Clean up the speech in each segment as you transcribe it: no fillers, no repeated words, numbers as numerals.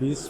20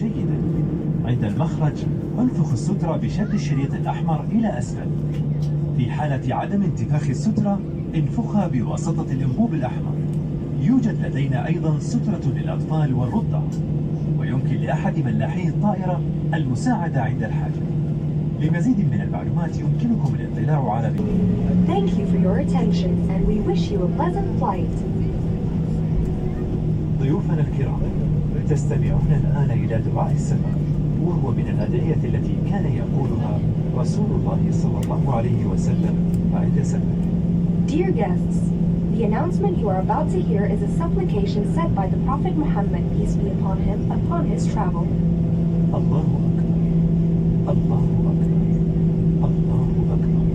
جيدا. عند المخرج انفخ السترة بشد الشريط الأحمر إلى أسفل. في حالة عدم انتفاخ السترة انفخها بواسطة الأنبوب الأحمر. يوجد لدينا أيضا سترة للأطفال والرضع، ويمكن لأحد ملاحي الطائرة المساعدة عند الحاجة. لمزيد من المعلومات يمكنكم الاطلاع على Thank you for your attention and we wish you a pleasant flight. ضيوفنا الكرام، تستمعون الآن إلى دعاء السفر، وهو من الأدعية التي كان يقولها رسول الله صلى الله عليه وسلم عند سفره. Dear guests, the announcement you are about to hear is a supplication said by the Prophet Muhammad, peace be upon him, upon his travel. الله أكبر، الله أكبر، الله أكبر.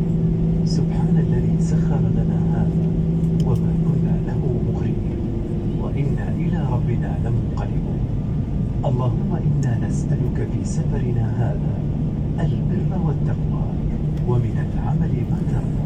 سبحان الذي سخر لنا هذا وما كنا له مقرنين وإنا إلى ربنا لمنقلبون. اللهم إنا نسألك في سفرنا هذا البر والتقوى ومن العمل ما ترضى.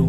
2,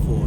4,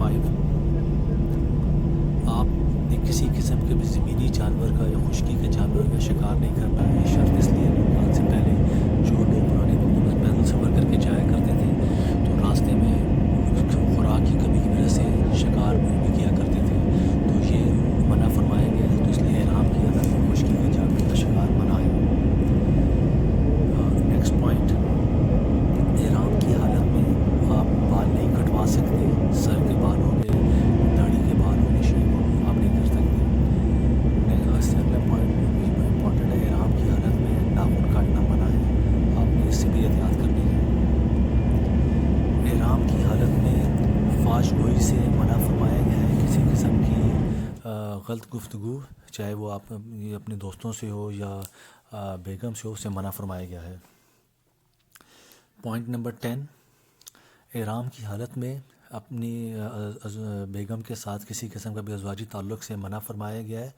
5, کسی قسم کے بھی زمینی جانور کا یا خشکی کے جانور کا شکار نہیں کرنا ہے. یہ شرط اس لیے مکان سے پہلے جو لوگ پرانے وقتوں میں پیدل سفر کر کے جایا کرتے تھے تو راستے میں خوراک کی کمی کی وجہ سے شکار بھی کیا کرتے تھے, تو یہ منع فرمایا گیا ہے. تو اس لیے احرام کی حالت میں خشکی کے جانور کا شکار منع ہے. نیکسٹ پوائنٹ, احرام کی حالت میں آپ بال نہیں کٹوا سکتے. سر کے بال ہو گئے, داڑھی کے بال ہو گئے, شیو آپ نہیں کر سکتے. اس سے اگلا پوائنٹ امپورٹنٹ ہے, احرام کی حالت میں ناخن کاٹنا منع ہے. آپ نے اس سے بھی احتیاط کرنی ہے. احرام کی حالت میں فحش گوئی سے منع فرمایا گیا ہے. کسی قسم کی غلط گفتگو, چاہے وہ آپ اپنے دوستوں سے ہو یا بیگم سے ہو, اسے منع فرمایا گیا ہے. پوائنٹ نمبر 10, احرام کی حالت میں اپنی بیگم کے ساتھ کسی قسم کا بھی ازواجی تعلق سے منع فرمایا گیا ہے,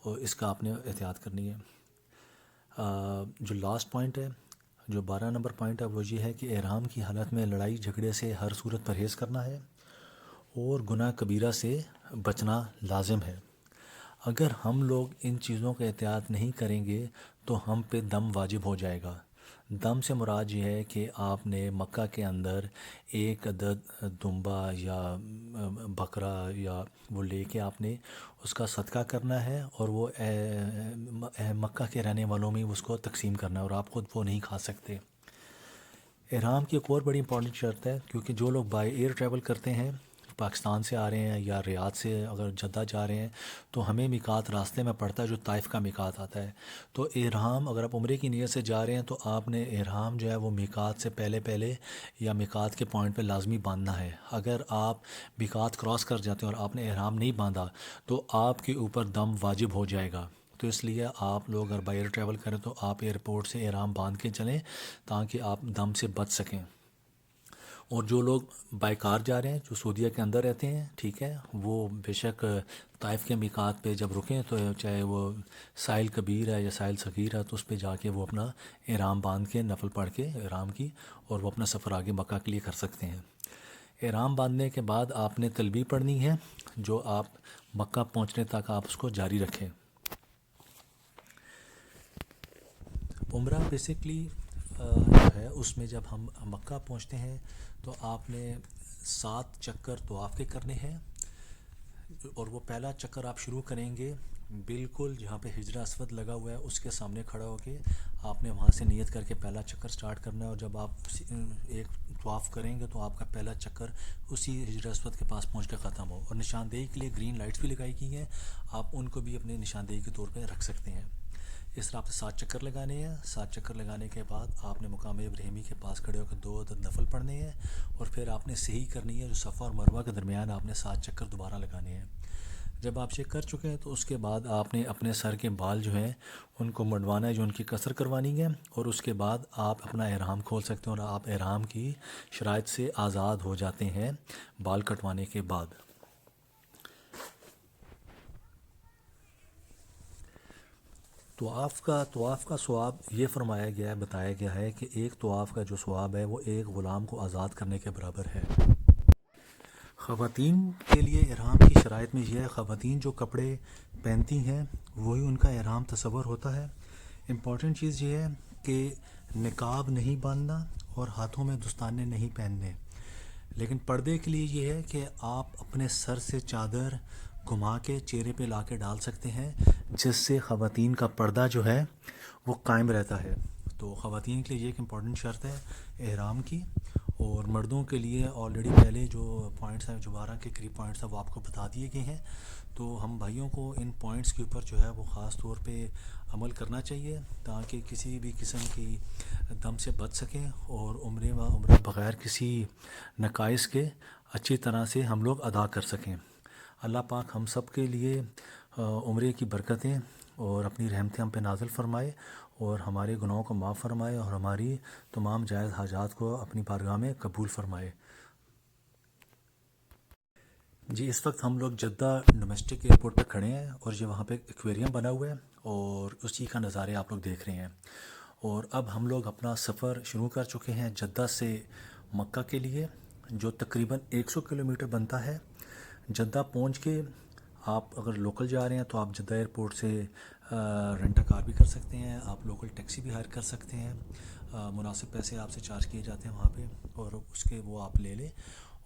اور اس کا آپ نے احتیاط کرنی ہے. جو لاسٹ پوائنٹ ہے, جو 12 نمبر پوائنٹ ہے, وہ یہ ہے کہ احرام کی حالت میں لڑائی جھگڑے سے ہر صورت پرہیز کرنا ہے, اور گناہ کبیرہ سے بچنا لازم ہے. اگر ہم لوگ ان چیزوں کا احتیاط نہیں کریں گے تو ہم پہ دم واجب ہو جائے گا. دم سے مراد یہ ہے کہ آپ نے مکہ کے اندر ایک عدد دمبا یا بکرا یا وہ لے کے آپ نے اس کا صدقہ کرنا ہے, اور وہ مکہ کے رہنے والوں میں اس کو تقسیم کرنا ہے, اور آپ خود وہ نہیں کھا سکتے. احرام کی ایک اور بڑی امپورٹنٹ شرط ہے, کیونکہ جو لوگ بائی ایئر ٹریول کرتے ہیں, پاکستان سے آ رہے ہیں یا ریاض سے اگر جدہ جا رہے ہیں, تو ہمیں میقات راستے میں پڑتا ہے جو طائف کا میقات آتا ہے. تو احرام اگر آپ عمرے کی نیت سے جا رہے ہیں تو آپ نے احرام جو ہے وہ میقات سے پہلے یا میقات کے پوائنٹ پہ لازمی باندھنا ہے. اگر آپ میقات کراس کر جاتے ہیں اور آپ نے احرام نہیں باندھا تو آپ کے اوپر دم واجب ہو جائے گا. تو اس لیے آپ لوگ اگر بائی ایئر ٹریول کریں تو آپ ایئرپورٹ سے احرام باندھ کے چلیں تاکہ آپ دم سے بچ سکیں. اور جو لوگ بائی کار جا رہے ہیں, جو سعودیہ کے اندر رہتے ہیں, ٹھیک ہے, وہ بے شک طائف کے میقات پہ جب رکیں تو چاہے وہ ساحل کبیر ہے یا ساحل صغیر ہے, تو اس پہ جا کے وہ اپنا احرام باندھ کے نفل پڑھ کے احرام کی, اور وہ اپنا سفر آگے مکہ کے لیے کر سکتے ہیں. احرام باندھنے کے بعد آپ نے تلبیہ پڑھنی ہے, جو آپ مکہ پہنچنے تک آپ اس کو جاری رکھیں. عمرہ بیسکلی جو ہے اس میں جب ہم مکہ پہنچتے ہیں تو آپ نے 7 چکر طواف کے کرنے ہیں, اور وہ پہلا چکر آپ شروع کریں گے بالکل جہاں پہ حجر اسود لگا ہوا ہے اس کے سامنے کھڑا ہو کے آپ نے وہاں سے نیت کر کے پہلا چکر سٹارٹ کرنا ہے. اور جب آپ ایک طواف کریں گے تو آپ کا پہلا چکر اسی حجر اسود کے پاس پہنچ کے ختم ہو. اور نشاندہی کے لیے گرین لائٹس بھی لگائی گئی ہیں, آپ ان کو بھی اپنے نشاندہی کے طور پہ رکھ سکتے ہیں. اس طرح آپ 7 چکر لگانے ہیں. 7 چکر لگانے کے بعد آپ نے مقام ابراہیمی کے پاس کھڑے ہو کر 2 عدد نفل پڑھنے ہیں, اور پھر آپ نے صحیح کرنی ہے, جو صفا اور مروہ کے درمیان آپ نے 7 چکر دوبارہ لگانے ہیں. جب آپ یہ کر چکے ہیں تو اس کے بعد آپ نے اپنے سر کے بال جو ہیں ان کو منڈوانا ہے, جو ان کی قصر کروانی ہے, اور اس کے بعد آپ اپنا احرام کھول سکتے ہیں, اور آپ احرام کی شرائط سے آزاد ہو جاتے ہیں بال کٹوانے کے بعد. طواف کا ثواب یہ فرمایا گیا ہے, بتایا گیا ہے کہ ایک طواف کا جو ثواب ہے وہ ایک غلام کو آزاد کرنے کے برابر ہے. خواتین کے لیے احرام کی شرائط میں یہ ہے, خواتین جو کپڑے پہنتی ہیں وہی ان کا احرام تصور ہوتا ہے. امپورٹنٹ چیز یہ ہے کہ نقاب نہیں باندھنا اور ہاتھوں میں دستانے نہیں پہننے. لیکن پردے کے لیے یہ ہے کہ آپ اپنے سر سے چادر گھما کے چہرے پہ لا کے ڈال سکتے ہیں, جس سے خواتین کا پردہ جو ہے وہ قائم رہتا ہے. تو خواتین کے لیے یہ ایک امپورٹنٹ شرط ہے احرام کی. اور مردوں کے لیے آلریڈی پہلے جو پوائنٹس ہیں, جو 12 کے قریب پوائنٹس ہیں, وہ آپ کو بتا دیے گئے ہیں. تو ہم بھائیوں کو ان پوائنٹس کے اوپر جو ہے وہ خاص طور پہ عمل کرنا چاہیے تاکہ کسی بھی قسم کی دم سے بچ سکیں, اور عمرہ بغیر کسی نقائص کے اچھی طرح سے ہم لوگ ادا کر سکیں. اللہ پاک ہم سب کے لیے عمرے کی برکتیں اور اپنی رحمتیں ہم پہ نازل فرمائے, اور ہمارے گناہوں کو معاف فرمائے, اور ہماری تمام جائز حاجات کو اپنی بارگاہ میں قبول فرمائے. جی, اس وقت ہم لوگ جدہ ڈومیسٹک ایئرپورٹ پہ کھڑے ہیں, اور یہ وہاں پہ ایکویریم بنا ہوا ہے, اور اسی کا نظارے آپ لوگ دیکھ رہے ہیں. اور اب ہم لوگ اپنا سفر شروع کر چکے ہیں جدہ سے مکہ کے لیے, جو تقریباً 100 کلومیٹر بنتا ہے. جدہ پہنچ کے آپ اگر لوکل جا رہے ہیں تو آپ جدہ ایئرپورٹ سے رینٹ کار بھی کر سکتے ہیں، آپ لوکل ٹیکسی بھی ہائر کر سکتے ہیں، مناسب پیسے آپ سے چارج کیے جاتے ہیں وہاں پہ، اور اس کے وہ آپ لے لیں۔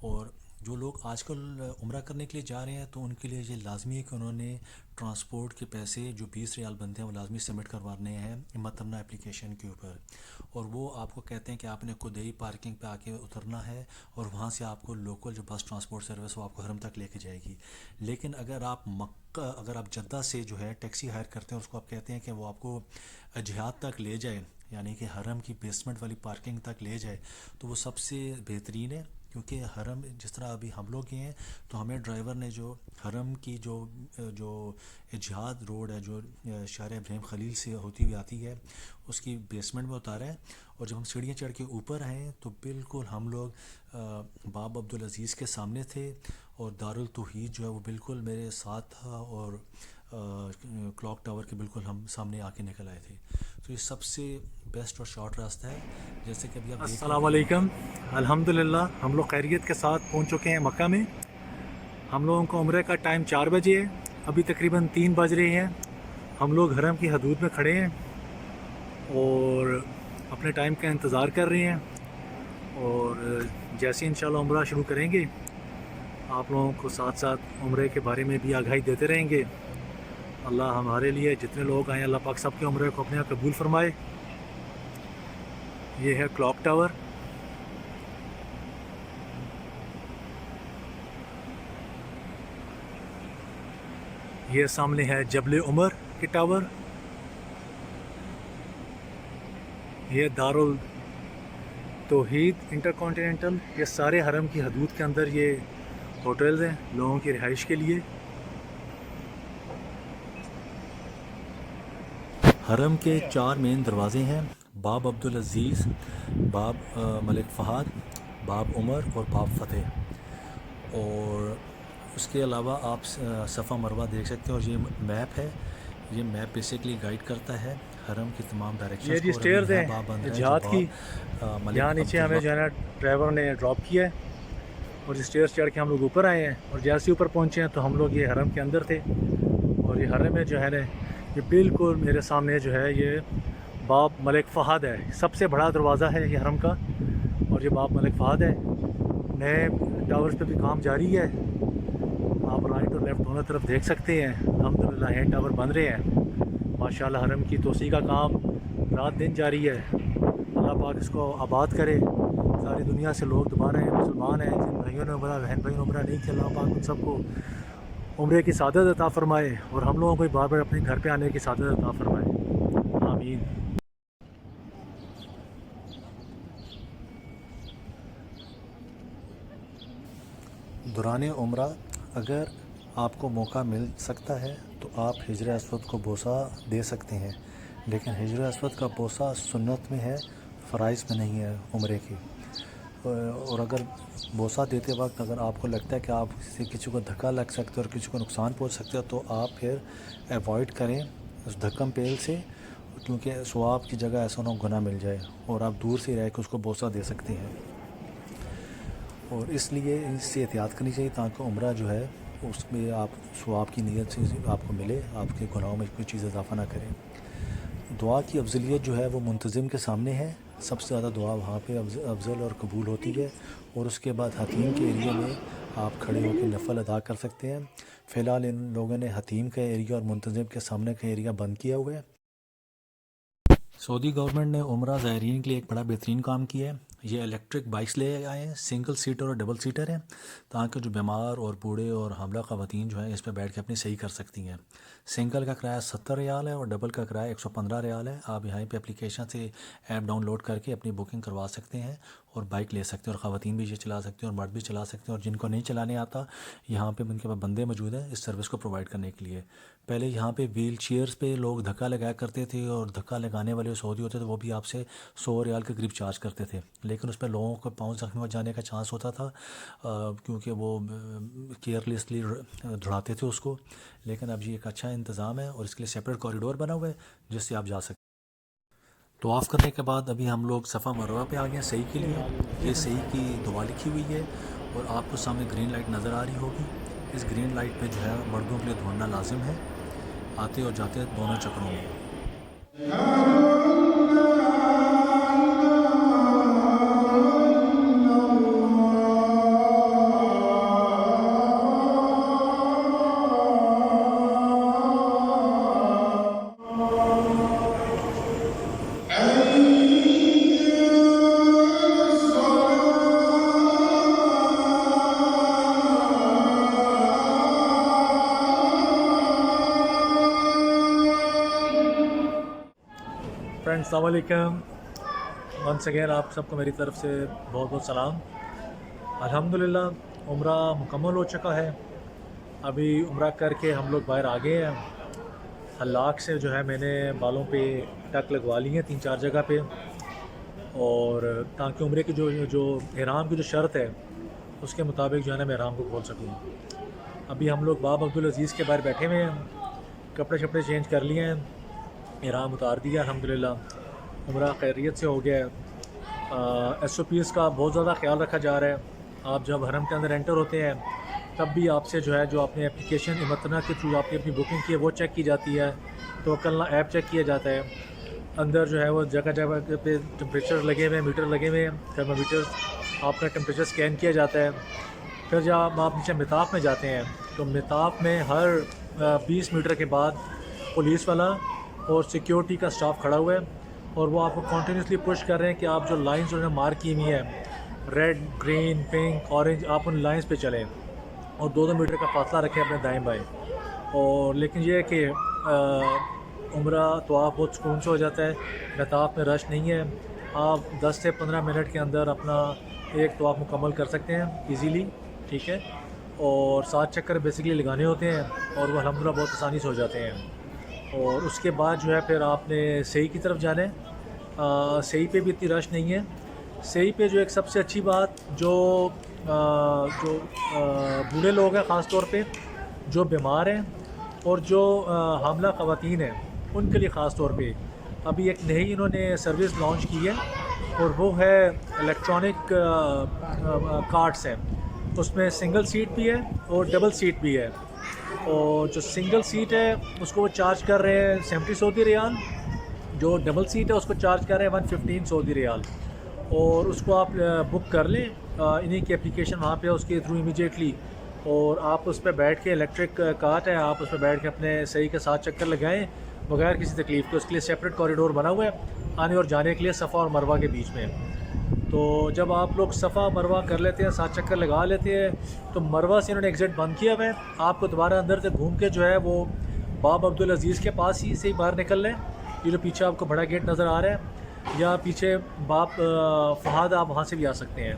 اور جو لوگ آج کل عمرہ کرنے کے لیے جا رہے ہیں تو ان کے لیے یہ لازمی ہے کہ انہوں نے ٹرانسپورٹ کے پیسے جو 20 ریال بنتے ہیں وہ لازمی سبمٹ کروانے ہیں مترنہ اپلیکیشن کے اوپر، اور وہ آپ کو کہتے ہیں کہ آپ نے خدئی پارکنگ پہ آ کے اترنا ہے، اور وہاں سے آپ کو لوکل جو بس ٹرانسپورٹ سروس وہ آپ کو حرم تک لے کے جائے گی۔ لیکن اگر آپ جدہ سے جو ہے ٹیکسی ہائر کرتے ہیں، اس کو آپ کہتے ہیں کہ وہ آپ کو جہاد تک لے جائے، یعنی کہ حرم کی بیسمنٹ والی پارکنگ تک لے جائے، تو وہ سب سے بہترین ہے، کیونکہ حرم جس طرح ابھی ہم لوگ گئے ہیں تو ہمیں ڈرائیور نے جو حرم کی جو جہاد روڈ ہے جو شارع ابراہیم خلیل سے ہوتی ہوئی آتی ہے اس کی بیسمنٹ میں اتارا ہے، اور جب ہم سیڑھیاں چڑھ کے اوپر آئے تو بالکل ہم لوگ باب عبدالعزیز کے سامنے تھے، اور دارالتوحید جو ہے وہ بالکل میرے ساتھ تھا، اور کلاک ٹاور کے بالکل ہم سامنے آ کے نکل آئے تھے۔ تو یہ سب سے بیسٹ اور شارٹ راستہ ہے، جیسے کہ ابھی آپ السلام علیکم۔ الحمدللہ ہم لوگ خیریت کے ساتھ پہنچ چکے ہیں مکہ میں۔ ہم لوگوں کو عمرے کا ٹائم 4 بجے ہے، ابھی تقریباً 3 بج رہے ہیں۔ ہم لوگ حرم کی حدود میں کھڑے ہیں اور اپنے ٹائم کا انتظار کر رہے ہیں، اور جیسے انشاءاللہ عمرہ شروع کریں گے آپ لوگوں کو ساتھ ساتھ عمرے کے بارے میں بھی آگاہی دیتے رہیں گے۔ اللہ ہمارے لیے جتنے لوگ آئیں اللہ پاک سب کے عمرے کو اپنے یہاں قبول فرمائے۔ یہ ہے کلاک ٹاور، یہ سامنے ہے جبل عمر کے ٹاور، یہ دارالتوحید انٹر کانٹیننٹل، یہ سارے حرم کی حدود کے اندر یہ ہوٹلز ہیں لوگوں کی رہائش کے لیے۔ حرم کے 4 مین دروازے ہیں، باب عبدالعزیز، باب ملک فہد، باب عمر اور باب فتح، اور اس کے علاوہ آپ صفا مروہ دیکھ سکتے ہیں، اور یہ میپ ہے، یہ میپ بیسیکلی گائیڈ کرتا ہے حرم کی تمام ڈائریکشنز یہ جی سٹیئرز ہیں جہاد کی، یہاں نیچے ہمیں جو ہے نا ڈرائیور نے ڈراپ کیا ہے، اور یہ سٹیئرز چڑھ کے ہم لوگ اوپر آئے ہیں، اور جیسے اوپر پہنچے ہیں تو ہم لوگ یہ حرم کے اندر تھے، اور یہ حرم ہے جو ہے نا یہ بالکل میرے سامنے جو ہے یہ باب ملک فہد ہے، سب سے بڑا دروازہ ہے یہ حرم کا، اور یہ باب ملک فہد ہے۔ نئے ٹاورز پہ بھی کام جاری ہے، آپ رائٹ اور لیفٹ دونوں طرف دیکھ سکتے ہیں۔ الحمدللہ یہ ٹاور بن رہے ہیں، ماشاءاللہ حرم کی توسیع کا کام رات دن جاری ہے۔ اللہ پاک اس کو آباد کرے، ساری دنیا سے لوگ دوبارہ ہیں، مسلمان ہیں، جن بھائیوں نے عمرہ بہن بھائیوں نے عمرہ نہیں کیا، اللہ پاک ان سب کو عمرے کی سعادت عطا فرمائے، اور ہم لوگوں کو بار بار اپنے گھر پہ آنے کی سعادت عطا فرمائے، آمین۔ دوران عمرہ اگر آپ کو موقع مل سکتا ہے تو آپ حجر اسود کو بوسہ دے سکتے ہیں، لیکن حجر اسود کا بوسہ سنت میں ہے، فرائض میں نہیں ہے عمرے کی۔ اور اگر بوسہ دیتے وقت اگر آپ کو لگتا ہے کہ آپ کسی کو دھکا لگ سکتا ہے اور کسی کو نقصان پہنچ سکتا ہے تو آپ پھر ایوائڈ کریں اس دھکم پیل سے، کیونکہ ثواب کی جگہ ایسا نہ گناہ مل جائے، اور آپ دور سے رہ کے اس کو بوسہ دے سکتے ہیں، اور اس لیے اس سے احتیاط کرنی چاہیے تاکہ عمرہ جو ہے اس میں آپ ثواب کی نیت سے آپ کو ملے، آپ کے گناہوں میں کوئی چیز اضافہ نہ کریں۔ دعا کی افضلیت جو ہے وہ منتظم کے سامنے ہے، سب سے زیادہ دعا وہاں پہ افضل اور قبول ہوتی ہے، اور اس کے بعد حتیم کے ایریے میں آپ کھڑے ہو کے نفل ادا کر سکتے ہیں۔ فی الحال ان لوگوں نے حتیم کا ایریا اور منتظم کے سامنے کا ایریا بند کیا ہوا ہے۔ سعودی گورنمنٹ نے عمرہ زائرین کے لیے ایک بڑا بہترین کام کیا ہے، یہ الیکٹرک بائکس لے آئے ہیں، سنگل سیٹر اور ڈبل سیٹر ہیں، تاکہ جو بیمار اور بوڑھے اور حاملہ خواتین جو ہیں اس پہ بیٹھ کے اپنی صحیح کر سکتی ہیں۔ سنگل کا کرایہ 70 ریال ہے اور ڈبل کا کرایہ 115 ریال ہے۔ آپ یہاں پہ اپلیکیشن سے ایپ ڈاؤن لوڈ کر کے اپنی بکنگ کروا سکتے ہیں اور بائک لے سکتے ہیں، اور خواتین بھی یہ چلا سکتے ہیں اور مرد بھی چلا سکتے ہیں، اور جن کو نہیں چلانے آتا یہاں پہ ان کے پاس بندے موجود ہیں اس سروس کو پرووائڈ کرنے کے لیے۔ پہلے یہاں پہ ویل چیئرز پہ لوگ دھکا لگایا کرتے تھے، اور دھکا لگانے والے سعودی ہوتے تھے وہ بھی آپ سے 100 ریال کے قریب چارج کرتے تھے، لیکن اس پہ لوگوں کو پاؤں زخمی ہو جانے کا چانس ہوتا تھا، کیونکہ وہ کیئرلیسلی دھڑاتے تھے اس کو۔ لیکن اب یہ ایک اچھا انتظام ہے، اور اس کے لیے سیپریٹ کوریڈور بنا ہوا ہے جس سے آپ جا سکتے ہیں۔ طواف کرنے کے بعد ابھی ہم لوگ صفا مروہ پہ آ گئے ہیں صحیح کے لیے۔ یہ صحیح کی دعا لکھی ہوئی ہے، اور آپ کو سامنے گرین لائٹ نظر آ رہی ہوگی، اس گرین لائٹ پہ جو ہے مردوں کے لیے دوڑنا لازم ہے، آتے اور جاتے دونوں چکروں میں۔ فرینڈ السلام علیکم، ونس اگین آپ سب کو میری طرف سے بہت بہت سلام۔ الحمدللہ عمرہ مکمل ہو چکا ہے، ابھی عمرہ کر کے ہم لوگ باہر آ گئے ہیں۔ حلاق سے جو ہے میں نے بالوں پہ ٹک لگوا لی ہیں 3-4 جگہ پہ، اور تاکہ عمرے کی جو احرام کی جو شرط ہے اس کے مطابق جو ہے نا میں احرام کو کھول سکوں۔ ابھی ہم لوگ باب عبدالعزیز کے باہر بیٹھے ہوئے ہیں، کپڑے شپڑے چینج کر لیے ہیں، احرام اتار دیا الحمدللہ، عمرہ خیریت سے ہو گیا ہے۔ ایس او پیز کا بہت زیادہ خیال رکھا جا رہا ہے۔ آپ جب حرم کے اندر انٹر ہوتے ہیں تب بھی آپ سے جو ہے جو آپ نے اپلیکیشن امتنا کے تھرو آپ نے اپنی بکنگ کی ہے وہ چیک کی جاتی ہے، توکلنا ایپ چیک کیا جاتا ہے۔ اندر جو ہے وہ جگہ جگہ پہ ٹمپریچر لگے ہوئے ہیں، میٹر لگے ہوئے ہیں، تھرمومیٹر، آپ کا ٹمپریچر اسکین کیا جاتا ہے۔ پھر جب آپ نیچے مطاف میں جاتے ہیں تو مطاف میں ہر 20 میٹر کے بعد پولیس والا اور سیکیورٹی کا سٹاف کھڑا ہوا ہے، اور وہ آپ کو کنٹینیوسلی پش کر رہے ہیں کہ آپ جو لائنز انہوں نے مارک کی ہوئی ہیں ریڈ، گرین، پنک، اورنج، آپ ان لائنز پہ چلیں اور 2-2 میٹر کا فاصلہ رکھیں اپنے دائیں بائیں۔ اور لیکن یہ ہے کہ عمرہ طواف بہت سکون سے ہو جاتا ہے، مطاف میں رش نہیں ہے، آپ 10 سے 15 منٹ کے اندر اپنا ایک طواف مکمل کر سکتے ہیں ایزیلی، ٹھیک ہے۔ اور 7 چکر بیسیکلی لگانے ہوتے ہیں اور وہ الحمدللہ بہت آسانی سے ہو جاتے ہیں۔ اور اس کے بعد جو ہے پھر آپ نے صحیح کی طرف جانا ہے۔ صحیح پہ بھی اتنی رش نہیں ہے۔ صحیح پہ جو ایک سب سے اچھی بات جو بوڑھے لوگ ہیں، خاص طور پہ جو بیمار ہیں اور جو حاملہ خواتین ہیں ان کے لیے خاص طور پہ ابھی ایک نئی انہوں نے سروس لانچ کی ہے، اور وہ ہے الیکٹرانک کارٹس ہیں۔ اس میں سنگل سیٹ بھی ہے اور ڈبل سیٹ بھی ہے، اور جو سنگل سیٹ ہے اس کو وہ چارج کر رہے ہیں 70 سعودی ریال، جو ڈبل سیٹ ہے اس کو چارج کر رہے ہیں 115 سعودی ریال۔ اور اس کو آپ بک کر لیں، انہیں کی اپلیکیشن وہاں پہ اس کے تھرو امیجیٹلی، اور آپ اس پہ بیٹھ کے، الیکٹرک کارٹ ہے، آپ اس پہ بیٹھ کے اپنے صحیح کے 7 چکر لگائیں بغیر کسی تکلیف کے۔ اس کے لیے سیپریٹ کوریڈور بنا ہوا ہے آنے اور جانے کے لیے صفا اور مروہ کے بیچ میں۔ تو جب آپ لوگ صفا مروہ کر لیتے ہیں، 7 چکر لگا لیتے ہیں، تو مروہ سے انہوں نے ایگزٹ بند کیا ہوا ہے، آپ کو دوبارہ اندر سے گھوم کے جو ہے وہ باب عبدالعزیز کے پاس ہی سے ہی باہر نکل لیں، یہ جو پیچھے آپ کو بڑا گیٹ نظر آ رہا ہے، یا پیچھے باب فہد آپ وہاں سے بھی آ سکتے ہیں۔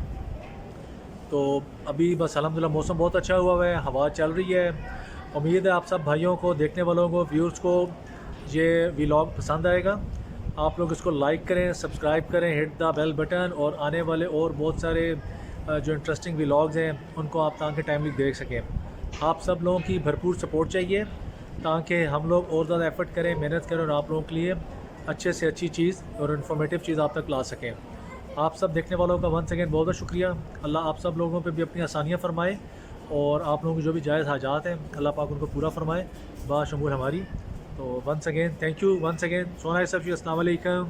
تو ابھی بس الحمدللہ موسم بہت اچھا ہوا ہے، ہوا چل رہی ہے۔ امید ہے آپ سب بھائیوں کو، دیکھنے والوں کو، ویورز کو یہ ولاگ پسند آئے گا۔ آپ لوگ اس کو لائک کریں، سبسکرائب کریں، ہٹ دا بیل بٹن، اور آنے والے اور بہت سارے جو انٹرسٹنگ ولاگز ہیں ان کو آپ تاکہ ٹائملی دیکھ سکیں۔ آپ سب لوگوں کی بھرپور سپورٹ چاہیے تاکہ ہم لوگ اور زیادہ ایفرٹ کریں، محنت کریں، اور آپ لوگوں کے لیے اچھے سے اچھی چیز اور انفارمیٹیو چیز آپ تک لا سکیں۔ آپ سب دیکھنے والوں کا ونس اگین بہت بہت شکریہ۔ اللہ آپ سب لوگوں پہ بھی اپنی آسانیاں فرمائے، اور آپ لوگوں کی جو بھی جائز حاجات ہیں اللہ پاک ان کو پورا فرمائے باشمول ہماری۔ تو once again thank you, once again سونا سب جی، السلام علیکم۔